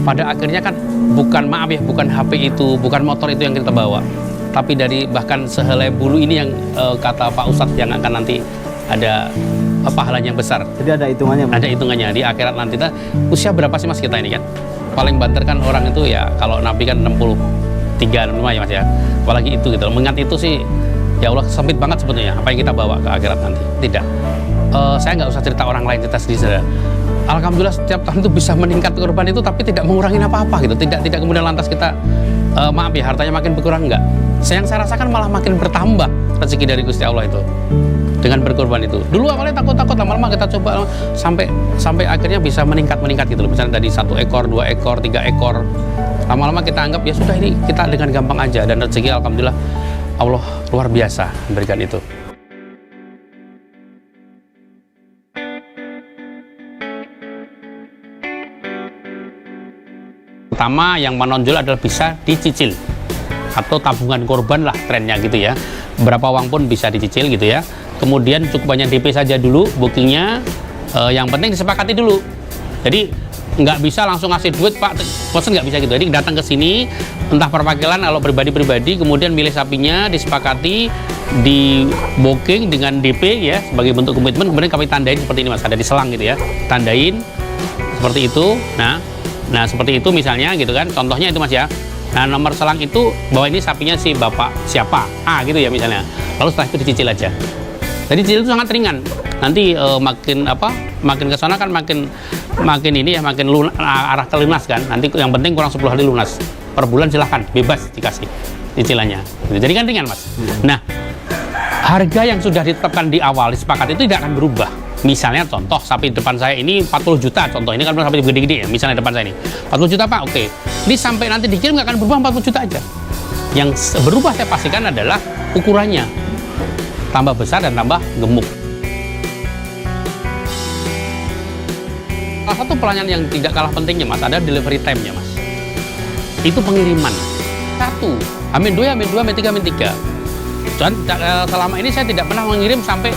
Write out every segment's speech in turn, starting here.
pada akhirnya kan bukan, maaf ya, bukan HP itu, bukan motor itu yang kita bawa, tapi dari bahkan sehelai bulu ini yang kata Pak Ustadz yang akan nanti ada pahalanya yang besar. Jadi ada hitungannya, Mas? Ada hitungannya di akhirat nanti. Usia berapa sih Mas kita ini kan? Paling banter kan orang itu ya, kalau Nabi kan 63, 65 ya Mas ya. Apalagi itu gitu. Mengingat itu sih, ya Allah sempit banget sebetulnya apa yang kita bawa ke akhirat nanti. Tidak. Saya nggak usah cerita orang lain, cerita sendiri. Alhamdulillah setiap tahun itu bisa meningkat korban itu, tapi tidak mengurangi apa-apa gitu. Tidak kemudian lantas kita maaf ya, hartanya makin berkurang, enggak. Yang saya rasakan malah makin bertambah rezeki dari Gusti Allah itu dengan berkorban itu. Dulu awalnya takut-takut, lama-lama kita coba sampai akhirnya bisa meningkat gitu loh. Misalnya dari 1 ekor, 2 ekor, 3 ekor. Lama-lama kita anggap ya sudah, ini kita dengan gampang aja, dan rezeki alhamdulillah Allah luar biasa memberikan itu. Pertama yang menonjol adalah bisa dicicil atau tabungan korban lah trennya gitu ya. Berapa uang pun bisa dicicil gitu ya. Kemudian cukup banyak DP saja dulu bookingnya. Yang penting disepakati dulu. Jadi nggak bisa langsung ngasih duit Pak, pesen nggak bisa gitu. Jadi datang ke sini entah perwakilan kalau pribadi, kemudian milih sapinya, disepakati, di booking dengan DP ya sebagai bentuk komitmen. Kemudian kami tandain seperti ini Mas, ada di selang gitu ya. Tandain seperti itu. Nah seperti itu misalnya gitu kan, contohnya itu Mas ya. Nah nomor selang itu bahwa ini sapinya si bapak siapa gitu ya misalnya. Lalu setelah itu dicicil aja. Jadi cicil itu sangat ringan. Nanti makin ke sana kan makin ini ya, makin arah ke lunas kan. Nanti yang penting kurang 10 hari lunas. Per bulan silahkan bebas dikasih cicilannya. Jadi kan ringan Mas. Nah harga yang sudah ditetapkan di awal disepakati itu tidak akan berubah. Misalnya contoh sapi depan saya ini 40 juta contoh, ini kan sapi gede-gede ya, misalnya depan saya ini 40 juta Pak, oke. Ini sampai nanti dikirim nggak akan berubah 40 juta aja. Yang berubah saya pastikan adalah ukurannya. Tambah besar dan tambah gemuk. Salah satu pelayanan yang tidak kalah pentingnya Mas, ada delivery time-nya Mas. Itu pengiriman. 1, Amin 2, Amin 2, Amin 3, Amin 3. Dan selama ini saya tidak pernah mengirim sampai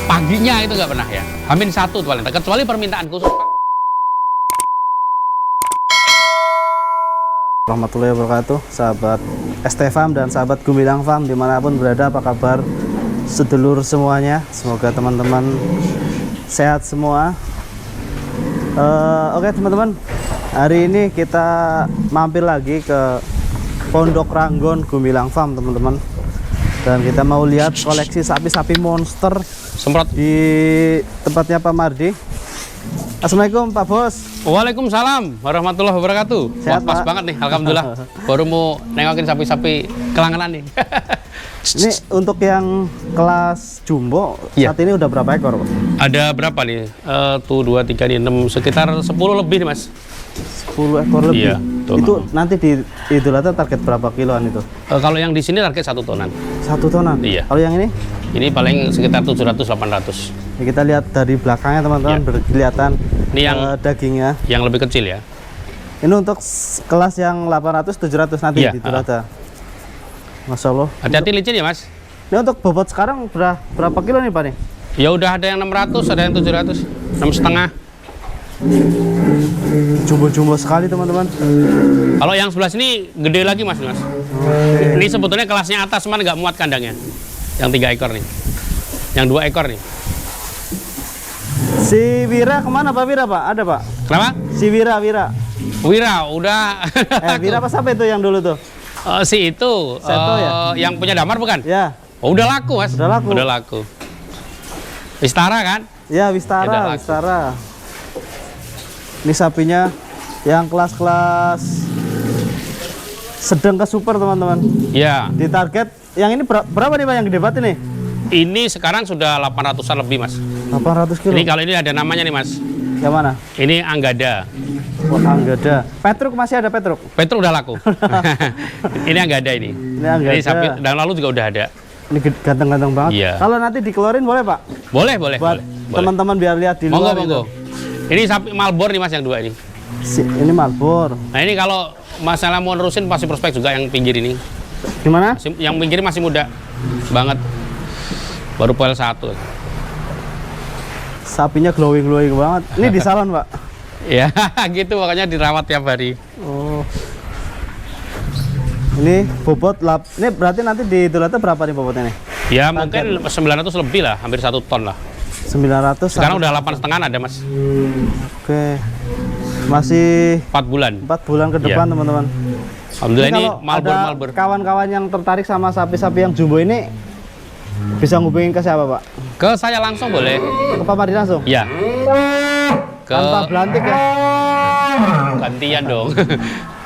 paginya, itu nggak pernah ya. Amin 1 paling, kecuali permintaan khusus Pak. Warahmatullahi wabarakatuh, sahabat ST Farm dan sahabat Gumilang Farm dimanapun berada, apa kabar sedulur semuanya? Semoga teman-teman sehat semua. Oke teman-teman, hari ini kita mampir lagi ke Pondok Ranggon Gumilang Farm teman-teman, dan kita mau lihat koleksi sapi-sapi monster Semprot di tempatnya Pak Mardi. Assalamualaikum Pak Bos. Waalaikumsalam warahmatullahi wabarakatuh. Sehat, Wah, pas Pak? banget nih, alhamdulillah. Baru mau nengokin sapi-sapi kelangenan nih. Ini untuk yang kelas jumbo, Iya. saat ini udah berapa ekor Pak? Ada berapa nih? Tuh 2, 3, 6, sekitar 10 lebih nih Mas. 10 ekor lebih. Iya, tuh. Itu nanti di Idul Adha target berapa kiloan itu? Kalau yang di sini target 1 tonan. 1 tonan? Iya. Kalau yang ini? Ini paling sekitar 700-800. Ya, kita lihat dari belakangnya teman-teman, Iya. kelihatan Ini yang dagingnya. yang lebih kecil ya. Ini untuk kelas yang 800-700 nanti Iya, di Idul Adha. Masya Allah. Hati-hati licin ya Mas. Ini untuk bobot sekarang berapa kilo nih Pak nih? Ya udah ada yang 600, ada yang 700, 6,5. Jumbo-jumbo sekali teman-teman. Kalau yang sebelah sini gede lagi Mas. Ini sebetulnya kelasnya atas, cuman nggak muat kandangnya. Yang 3 ekor nih, yang 2 ekor nih. Si Wira kemana Pak Wira Pak? Ada Pak? Kenapa? Si Wira Wira udah. Wira apa sampai itu yang dulu tuh? Si itu Seto ya? yang punya damar bukan? Ya. Oh, udah laku Mas. Udah laku. Udah laku. Wistara kan? Ya, Udah Wistara, laku. Wistara. Ini sapinya yang kelas-kelas sedang ke super teman-teman. Ya. Di target yang ini berapa nih Pak yang gede banget ini? Ini sekarang sudah 800-an lebih Mas. 800 kilo. Ini kalau ini ada namanya nih Mas. Yang mana? Ini Anggada. Wah, enggak ada. Petruk masih ada Petruk. Petruk udah laku. Ini Anggada ini. Ini Anggada. Ini sapi dan lalu juga udah ada. Ini ganteng-ganteng banget. Iya. Kalau nanti dikeluarin boleh Pak? Boleh. Buat teman-teman biar lihat di luar. Monggo. Ini sapi Malbor nih Mas yang 2 ini. Ini Malbor. Nah ini kalau masalah mau nerusin pasti prospek juga yang pinggir ini. Gimana? Yang pinggir masih muda banget. Baru poel 1. Sapinya glowing banget. Ini di salon Pak. Ya, gitu makanya dirawat tiap hari. Oh. Ini bobot ini berarti nanti di Idul Adha berapa nih bobotnya nih? Ya mungkin 900 lebih lah, hampir 1 ton lah. 900. Sekarang udah 8,5 ada mas. Oke. Masih 4 bulan. 4 bulan ke depan teman-teman. Alhamdulillah ini kalau Malbor. ada kawan-kawan yang tertarik sama sapi-sapi yang jumbo ini bisa ngubungin ke siapa Pak? Ke saya langsung boleh. Ke Pak Mardi langsung? Ya. Ke Tanpa belantik ya? gantian dong.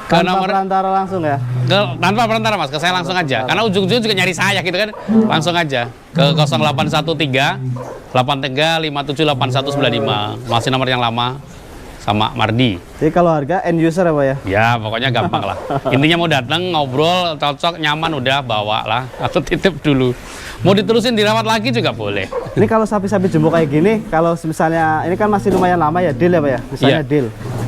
Ke Tanpa nomor perantara langsung ya? tanpa perantara mas, ke saya langsung aja. Karena ujung-ujung juga nyari saya gitu kan. Langsung aja ke 0813 83 57 8195. Masih nomor yang lama sama Mardi. Jadi kalau harga end user ya Pak ya? Ya pokoknya gampang lah. Intinya mau datang ngobrol cocok nyaman udah bawa lah atau titip dulu. Mau diterusin dirawat lagi juga boleh. Ini kalau sapi-sapi jumbo kayak gini, kalau misalnya ini kan masih lumayan lama ya, deal ya Pak ya? Misalnya Iya. deal.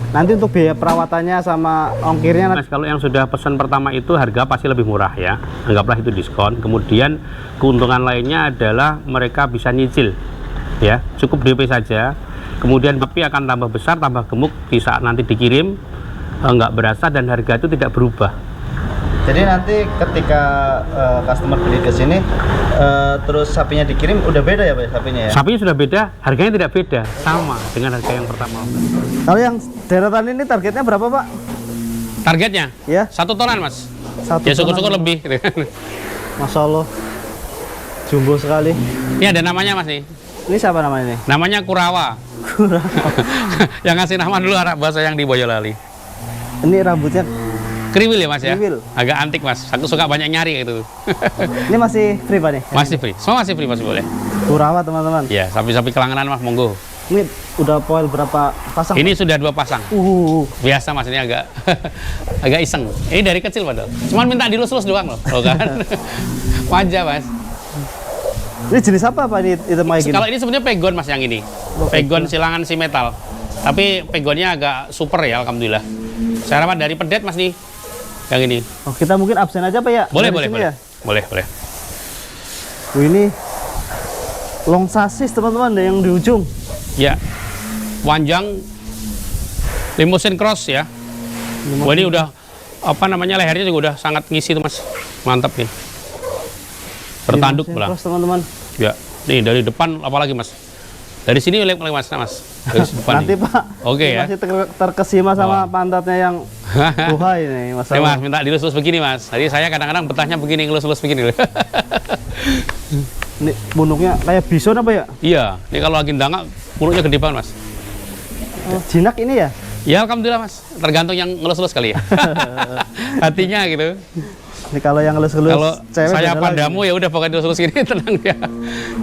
Nanti untuk biaya perawatannya sama ongkirnya Mas, kalau yang sudah pesan pertama itu harga pasti lebih murah ya. Anggaplah itu diskon. Kemudian keuntungan lainnya adalah mereka bisa nyicil. Ya, cukup DP saja. Kemudian tapi akan tambah besar, tambah gemuk di saat nanti dikirim nggak berasa dan harga itu tidak berubah. Jadi nanti ketika customer beli ke sini, terus sapinya dikirim udah beda ya Pak ya, sapinya ya? Sapinya sudah beda, harganya tidak beda, sama dengan harga yang pertama. Kalau yang deretan ini targetnya berapa Pak? Targetnya? Ya? 1 tonan mas. 1 Ya syukur-syukur tonan. lebih. Gitu. Masya Allah, jumbo sekali. Ini ada namanya mas nih. Ini siapa namanya nih? Namanya Kurawa. Yang ngasih nama dulu anak bahasa yang di Boyolali. Ini rambutnya, Kriwil ya mas ya? Kriwil. Agak antik mas, aku suka banyak nyari gitu. ini masih free Pak nih? Masih free, semua masih free mas boleh. Kurawa teman-teman. Ya, sapi-sapi kelanganan mas, monggo. Ini udah poil berapa pasang? Ini sudah 2 pasang. Biasa mas, ini agak agak iseng. Ini dari kecil padahal. Cuman minta dilus-lus doang loh, kan? Wajah mas. Ini jenis apa Pak ini itu kayak gini? Kalau ini sebenarnya pegon mas yang ini. Pegon silangan si metal. Tapi pegonnya agak super ya, alhamdulillah. Saya rawat dari pedet mas nih. Yang ini. Oh, kita mungkin absen aja Pak ya? Boleh, Dari boleh, sini boleh. ya? Boleh, boleh. Ini long sasis teman-teman yang di ujung. Ya. Panjang limousine cross ya. Wah, ini udah apa namanya lehernya juga udah sangat ngisi tuh mas. Mantap nih. Bertanduk Limousine belah. cross, teman-teman. Ya. Nih dari depan apalagi mas. Dari sini oleh mas. Dari depan Nanti nih. Pak. Oke ini ya. Masih terkesima sama pantatnya yang buhay ini Mas. Nih mas, minta dilus-lus begini mas. Jadi saya kadang-kadang betahnya begini, ngelus-lus begini. Ini punuknya kayak bison apa ya? Iya, ini kalau lagi ndangak mulutnya gede banget mas. Oh, jinak ini ya? Ya alhamdulillah mas, tergantung yang ngelus-ngelus kali ya. Hatinya gitu. Ini kalau yang ngelus-ngelus Kalau cewek saya beda padamu ya udah pokoknya ngelus-ngelus gini tenang ya.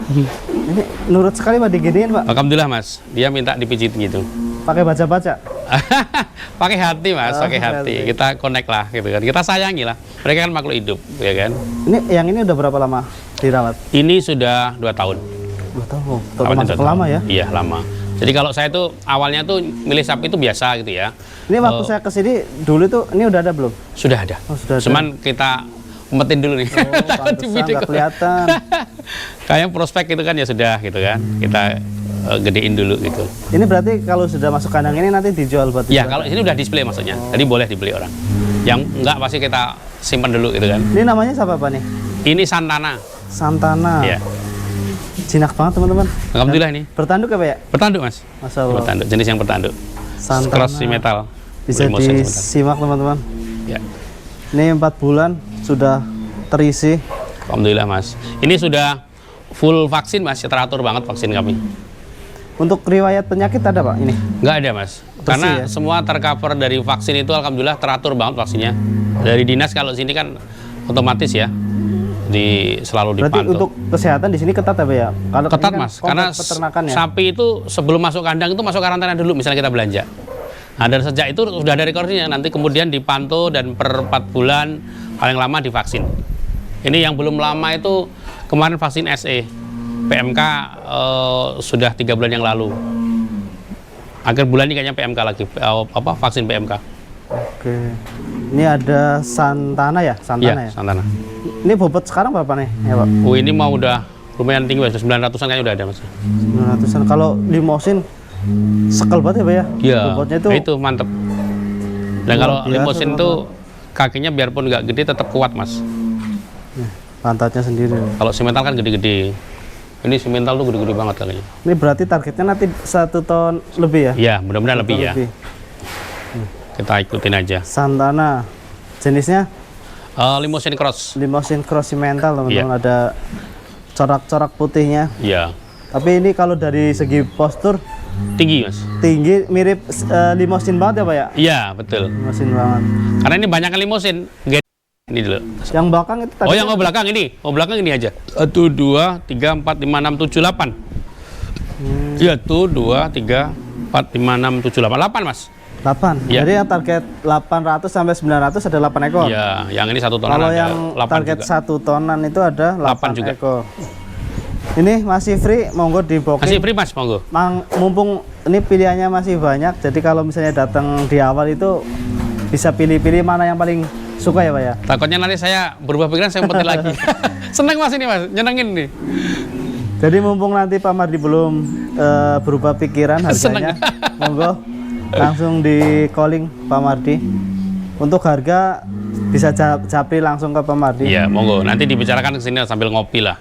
lagi. Ini nurut sekali Pak diginiin Pak. Alhamdulillah mas, dia minta dipijit gitu. Pakai baca-baca. Pakai hati mas, pakai hati. hati. Kita connect lah gitu kan. Kita sayangi lah. Mereka kan makhluk hidup, ya kan. Ini yang ini udah berapa lama dirawat? Ini sudah 2 tahun. 2 tahun. Rawatnya Termasuk 2 lama tahun. ya? Iya lama. Jadi kalau saya tuh awalnya tuh milih sapi itu biasa gitu ya. Ini waktu saya kesini dulu tuh ini udah ada belum? Sudah ada. Oh, sudah ada. Cuman kita umpetin dulu nih. Pantesan Di video nggak kelihatan. Kayak prospek itu kan ya sudah gitu kan. Kita gedein dulu gitu. Ini berarti kalau sudah masuk kandang ini nanti dijual buat Ya dijual? kalau ini udah display maksudnya. Jadi boleh dibeli orang. Yang enggak pasti kita simpan dulu gitu kan. Ini namanya siapa Pak nih? Ini Santana. Santana. Ya. Jinak banget teman-teman. Alhamdulillah ini. Bertanduk apa ya? Bertanduk mas. Masya Allah. Bertanduk. Jenis yang bertanduk. Santana. Cross si metal. Bisa Limousine si metal. disimak teman-teman. Ya. Ini 4 bulan sudah terisi. Alhamdulillah mas. Ini sudah full vaksin mas. Teratur banget vaksin kami. Untuk riwayat penyakit ada Pak ini? Nggak ada mas. Karena ya? semua tercover dari vaksin itu alhamdulillah teratur banget vaksinnya. Dari dinas kalau sini kan otomatis ya. Selalu Berarti dipantau. untuk kesehatan di sini ketat apa ya? Kalau Ketat ini kan mas, karena peternakan ya. sapi itu sebelum masuk kandang itu masuk karantina dulu misalnya kita belanja. Nah dari sejak itu sudah ada rekornya, nanti kemudian dipantau dan per 4 bulan paling lama divaksin. Ini yang belum lama itu kemarin vaksin SE, PMK sudah 3 bulan yang lalu. Akhir bulan ini kayaknya PMK lagi, vaksin PMK. Oke. Ini ada Santana ya? Santana Iya, ya? Santana. Ini bobot sekarang berapa nih ya Pak? Ini mau udah lumayan tinggi, mas. 900-an kayaknya udah ada mas. 900-an. Kalau limousine sekel banget ya Pak ya? Iya, Bobotnya itu, itu mantep. Dan luar kalau biasa, limosin teman-teman. tuh kakinya biarpun nggak gede tetap kuat mas. pantatnya sendiri. Kalau simental kan gede-gede. Ini simental tuh gede-gede banget kakinya. Ini berarti targetnya nanti 1 ton lebih ya? Ya, mudah-mudahan 1 lebih ton ya. Kita ikutin aja. Santana, jenisnya Limousine Cross. Limousine Cross Simental teman-teman. Iya. Ada corak-corak putihnya. Iya. Tapi ini kalau dari segi postur Tinggi mas. tinggi, mirip limousine banget ya Pak ya? Iya betul. Limousine banget. Karena ini banyak limousine. Ini dulu. Yang belakang itu tadi. Oh yang belakang ini. Oh belakang ini aja. 1, 2, 3, 4, 5, 6, 7, 8. Iya tuh 2, 3, 4, 5, 6, 7, 8. 8 mas. 8. Iya. Jadi yang target 800 sampai 900 ada 8 ekor. Iya. Yang ini 1 tonan Kalau ada yang 8 target juga. 1 tonan itu ada 8 juga. ekor. Ini masih free, monggo di booking. Masih free mas, monggo. Mumpung ini pilihannya masih banyak, jadi kalau misalnya datang di awal itu bisa pilih-pilih mana yang paling suka ya Pak ya. Takutnya nanti saya berubah pikiran, saya umpetin lagi. Seneng mas ini mas, nyenengin nih. Jadi mumpung nanti Pak Mardi belum berubah pikiran harganya, monggo langsung di calling Pak Mardi. Untuk harga bisa japri langsung ke Pak Mardi. Iya, monggo. Nanti dibicarakan ke sini sambil ngopi lah.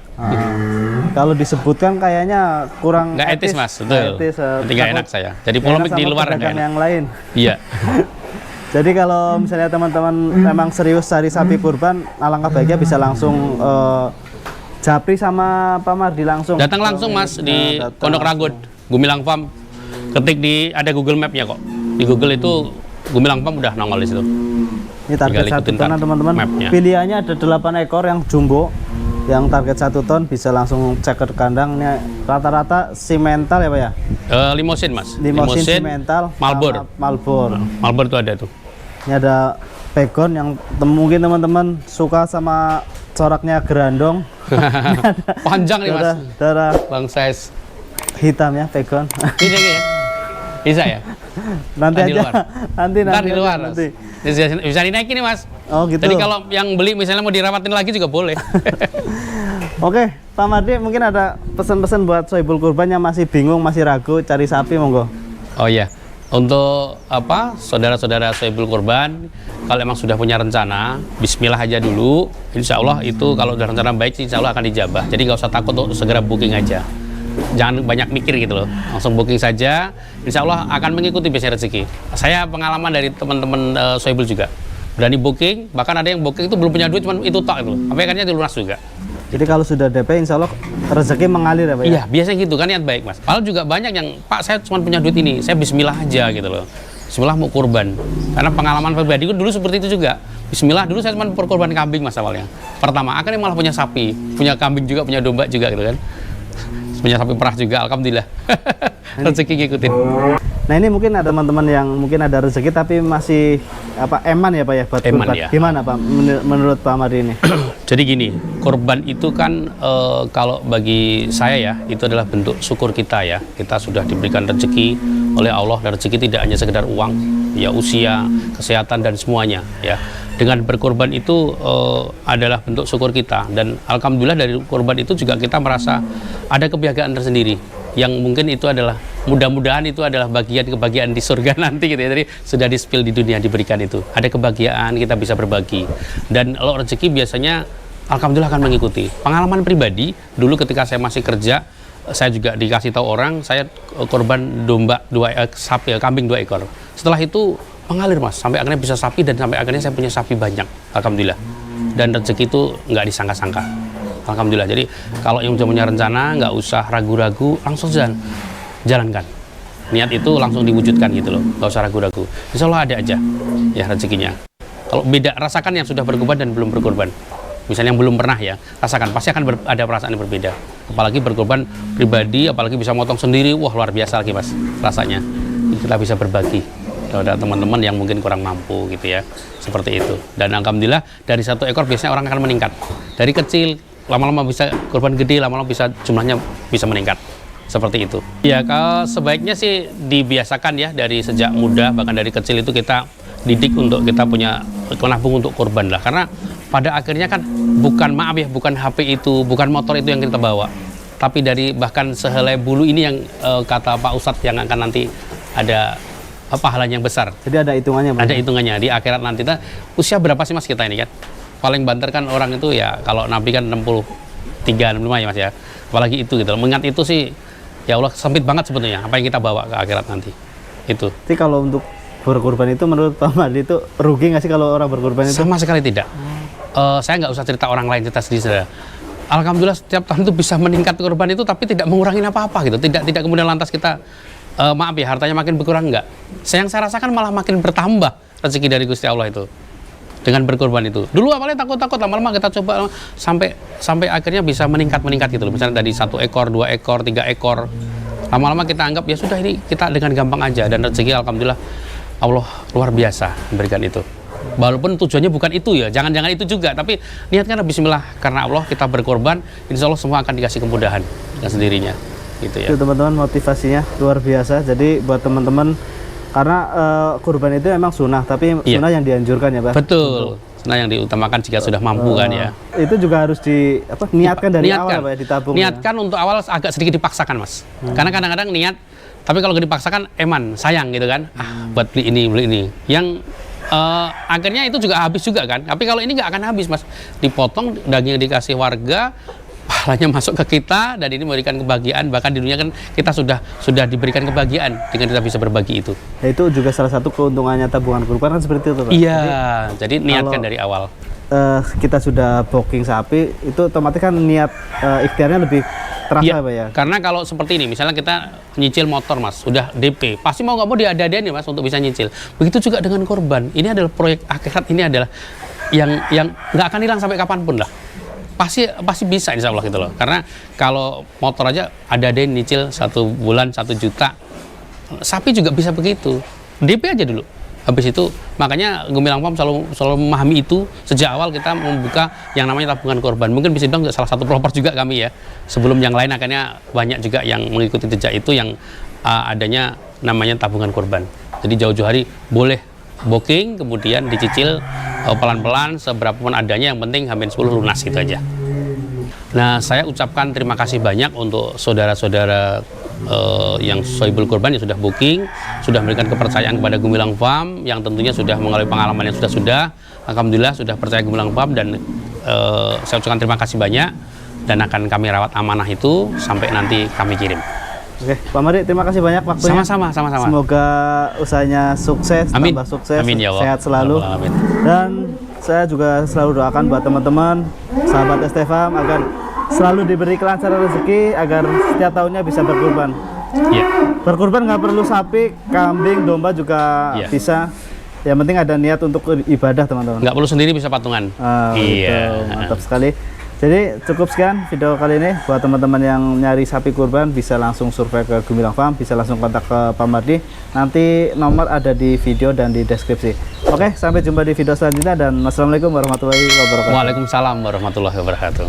Kalau disebutkan kayaknya kurang Nggak etis mas, betul. etis, Nanti nggak takut enak saya. Jadi nggak polemik enak di sama luar pedagang nggak enak. yang lain. Iya. Jadi kalau misalnya teman-teman memang serius cari sapi kurban, alangkah baiknya bisa langsung japri sama Pak Mardi langsung. Datang langsung mas di datang Pondok Ranggon, Gumilang Farm. Ketik ada Google Map-nya kok. Di Google itu Gumilang Farm udah nongol di situ. Ini target Tinggal 1 ikutin ton teman-teman. map-nya. Pilihannya ada 8 ekor yang jumbo. Yang target 1 ton bisa langsung cek ke kandang. Ini rata-rata simental ya Pak ya? Limousine mas. Limousine simental. Marlboro. Marlboro. Marlboro itu ada tuh. Ini ada pegon yang mungkin teman-teman suka sama coraknya gerandong. Panjang nih mas. Darah Bang size. hitam ya pegon. Ini ya. Bisa ya? Nanti Di aja. luar. Nanti Ntar di aja, luar. nanti. Bisa dinaikin nih mas. Oh gitu. Jadi kalau yang beli misalnya mau dirawatin lagi juga boleh. Oke, Pak Mardi mungkin ada pesan-pesan buat sohibul kurban yang masih bingung, masih ragu cari sapi, monggo. Oh iya, untuk apa saudara-saudara sohibul kurban, kalau emang sudah punya rencana, Bismillah aja dulu. Insya Allah itu kalau udah rencana baik, Insya Allah akan dijabah. Jadi nggak usah takut untuk segera booking aja. Jangan banyak mikir gitu loh, langsung booking saja. Insya Allah akan mengikuti biasanya rezeki. Saya pengalaman dari teman-teman sohibul juga. Berani booking, bahkan ada yang booking itu belum punya duit, cuma itu tok itu. Sampai akhirnya dilunas juga. Jadi kalau sudah DP, insya Allah rezeki mengalir ya Pak ya? Iya, biasanya gitu kan, niat baik mas. Padahal juga banyak yang, Pak saya cuma punya duit ini, saya Bismillah aja gitu loh. Bismillah mau kurban. Karena pengalaman pribadi dulu seperti itu juga. Bismillah dulu saya cuma berkorban kambing mas awalnya. Pertama, akhirnya malah punya sapi, punya kambing juga, punya domba juga gitu kan. Punya sapi perah juga, alhamdulillah. Rezeki ngikutin. Nah ini mungkin ada teman-teman yang mungkin ada rezeki tapi masih eman ya Pak ya buat Eman, kurban. ya. Gimana Pak menurut Pak Mardi ini? Jadi gini, korban itu kan kalau bagi saya ya, itu adalah bentuk syukur kita ya. Kita sudah diberikan rezeki oleh Allah, dan rezeki tidak hanya sekedar uang, ya usia, kesehatan dan semuanya ya. Dengan berkorban itu adalah bentuk syukur kita, dan alhamdulillah dari korban itu juga kita merasa ada kebahagiaan tersendiri. Yang mungkin itu adalah, mudah-mudahan itu adalah bagian kebahagiaan di surga nanti gitu ya. Jadi sudah di-spill di dunia, diberikan itu. Ada kebahagiaan, kita bisa berbagi. Dan kalau rezeki biasanya alhamdulillah akan mengikuti. Pengalaman pribadi, dulu ketika saya masih kerja, saya juga dikasih tahu orang, saya korban domba sapi, kambing 2 ekor. Setelah itu mengalir mas, sampai akhirnya bisa sapi, dan sampai akhirnya saya punya sapi banyak, alhamdulillah. Dan rezeki itu nggak disangka-sangka. Alhamdulillah. Jadi kalau yang sudah punya rencana, nggak usah ragu-ragu, langsung jalankan. Niat itu langsung diwujudkan gitu loh, nggak usah ragu-ragu. Insya Allah ada aja ya rezekinya. Kalau beda, rasakan yang sudah berkorban dan belum berkorban. Misalnya yang belum pernah ya, rasakan, pasti akan ada perasaan yang berbeda. Apalagi berkorban pribadi, apalagi bisa motong sendiri, wah luar biasa lagi mas rasanya. Kita bisa berbagi. Kalau ada teman-teman yang mungkin kurang mampu gitu ya, seperti itu. Dan alhamdulillah dari 1 ekor biasanya orang akan meningkat. Dari kecil, lama-lama bisa korban gede, lama-lama bisa jumlahnya bisa meningkat. Seperti itu. Ya, kalau sebaiknya sih dibiasakan ya dari sejak muda, bahkan dari kecil itu kita didik untuk kita punya menabung untuk korban lah. Karena pada akhirnya kan bukan, maaf ya, bukan HP itu, bukan motor itu yang kita bawa. tapi dari bahkan sehelai bulu ini yang kata Pak Ustadz yang akan nanti ada pahalanya yang besar. Jadi ada hitungannya, Bang? Ada hitungannya di akhirat nanti. Kita usia berapa sih Mas kita ini kan? Paling banter kan orang itu ya kalau Nabi kan 63, 65 ya Mas ya. Apalagi itu gitu. Mengingat itu sih ya Allah sempit banget sebetulnya apa yang kita bawa ke akhirat nanti. Itu. Jadi kalau untuk berkorban itu menurut Pak Mardi itu rugi nggak sih kalau orang berkorban itu? Sama sekali tidak. Saya nggak usah cerita orang lain, cerita sendiri. Alhamdulillah setiap tahun itu bisa meningkat korban itu tapi tidak mengurangi apa-apa gitu. Tidak kemudian lantas kita maaf ya hartanya makin berkurang, enggak. Yang saya rasakan malah makin bertambah rezeki dari Gusti Allah itu dengan berkorban itu. Dulu awalnya takut-takut, lama-lama kita coba sampai akhirnya bisa meningkat gitu loh. Misalnya dari 1 ekor, 2 ekor, 3 ekor. Lama-lama kita anggap ya sudah ini kita dengan gampang aja dan rezeki alhamdulillah Allah luar biasa memberikan itu. Walaupun tujuannya bukan itu ya, jangan-jangan itu juga, tapi niatkan bismillah karena Allah kita berkorban, insya Allah semua akan dikasih kemudahan dengan sendirinya. Gitu ya. Itu teman-teman motivasinya luar biasa. Jadi buat teman-teman karena kurban itu emang sunnah, tapi sunnah yang dianjurkan ya, Pak. Betul. Sunnah yang diutamakan jika sudah mampu kan ya. Itu juga harus niatkan dari awal Pak ya, ditabung. Niatkan untuk awal agak sedikit dipaksakan Mas. Karena kadang-kadang niat, tapi kalau dipaksakan sayang gitu kan. Buat beli ini. Yang akhirnya itu juga habis juga kan. Tapi kalau ini nggak akan habis Mas. Dipotong, daging dikasih warga, pahalanya masuk ke kita dan ini memberikan kebahagiaan. Bahkan di dunia kan kita sudah diberikan kebahagiaan dengan kita bisa berbagi itu. Ya, itu juga salah satu keuntungannya tabungan kurban kan seperti itu Pak. Iya, jadi niatkan dari awal. Kita sudah booking sapi itu otomatis kan niat ikhtiarnya lebih terasa Pak ya. Karena kalau seperti ini misalnya kita nyicil motor Mas, sudah DP, pasti mau nggak mau diada-adain ya Mas untuk bisa nyicil. Begitu juga dengan korban. Ini adalah proyek akhirat, ini adalah yang nggak akan hilang sampai kapanpun lah. Pasti bisa insya Allah gitu loh. Karena kalau motor aja ada nyicil 1 bulan 1 juta, sapi juga bisa begitu. DP aja dulu. Habis itu makanya Gumilang Farm selalu memahami itu sejak awal kita membuka yang namanya tabungan korban. Mungkin bisa bilang salah satu pelopor juga kami ya. Sebelum yang lain akhirnya banyak juga yang mengikuti jejak itu yang adanya namanya tabungan korban. Jadi jauh-jauh hari boleh booking kemudian dicicil pelan-pelan seberapapun adanya, yang penting H-10 lunas itu aja. Nah, saya ucapkan terima kasih banyak untuk saudara-saudara yang sohibul korban yang sudah booking, sudah memberikan kepercayaan kepada Gumilang Farm, yang tentunya sudah mengalami pengalaman yang sudah. Alhamdulillah sudah percaya Gumilang Farm dan saya ucapkan terima kasih banyak dan akan kami rawat amanah itu sampai nanti kami kirim. Oke, Pak Mardi, terima kasih banyak waktunya. Sama-sama. Semoga usahanya sukses, amin. Tambah sukses, amin, ya Allah. Sehat selalu. Amin. Dan saya juga selalu doakan buat teman-teman, sahabat ST Farm agar selalu diberi kelancaran rezeki, agar setiap tahunnya bisa berkorban. Yeah. Berkorban nggak perlu sapi, kambing, domba juga bisa. Yang penting ada niat untuk ibadah, teman-teman. Nggak perlu sendiri, bisa patungan. Iya, mantap sekali. Jadi cukup sekian video kali ini. Buat teman-teman yang nyari sapi kurban bisa langsung survei ke Gumilang Farm, bisa langsung kontak ke Pak Mardi. Nanti nomor ada di video dan di deskripsi. Oke, sampai jumpa di video selanjutnya dan wassalamualaikum warahmatullahi wabarakatuh. Waalaikumsalam warahmatullahi wabarakatuh.